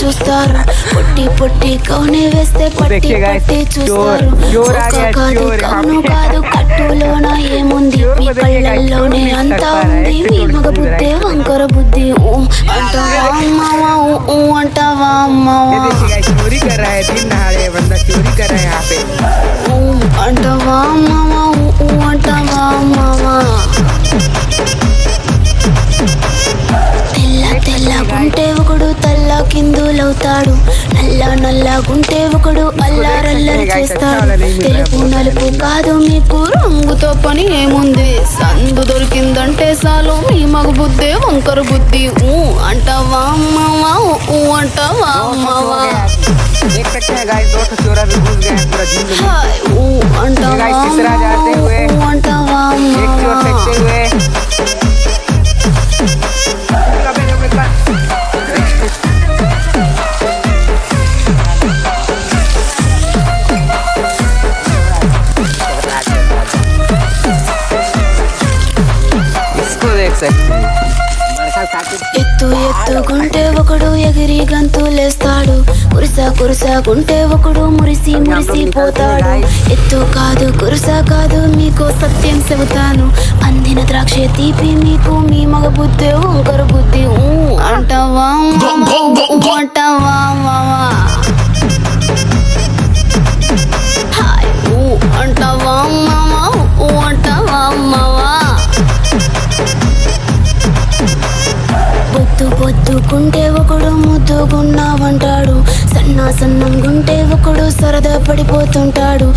చూస్తారు. పొట్టి పొట్టి కౌని వేస్తే పట్టి పట్టి చూస్తారు. కాదు కౌను కాదు కట్టులోన ఏముంది, మీ కళ్ళల్లోనే అంతా ఉంది. మీ మగ బుద్ధి వంకర బుద్ధి. అంటావా అమ్మావా అంటావా అమ్మావా అంటావా అమ్మావా అంటావా అమ్మావా. తెల్లగుంటే ఒకడు తల్ల కిందులవుతాడు, నల్లగుంటే ఒకడు అల్లారల్లరి చేస్తాడు. తెలుపు నలుపు కాదు మీకు రంగుతో పని ఏముంది, సందు దొరికిందంటే చాలు మీ మగ బుద్ధి వంకర బుద్ధి. అంటావా అమ్మావా అంటావా అమ్మావా అంటావా అంటావా అమ్మావా. ఎత్తుకుంటే ఒకడు ఎగిరి గంతులేస్తాడు, కురుసాకుంటే ఒకడు మురిసి పోతాడు. ఎత్తు కాదు కురుస కాదు మీకు సత్యం చెబుతాను, అందిన ద్రాక్ష తీపి మీకు మీ మగ బుద్ధి వంకర బుద్ధి. అంటావా అంటావా మావా అంటావా మామా అంటావా మావా. పొద్దుకుంటే ఒకడు ముద్దుగున్నావంటాడు, సన్నంగుంటే ఒకడు సరదా పడిపోతుంటాడు.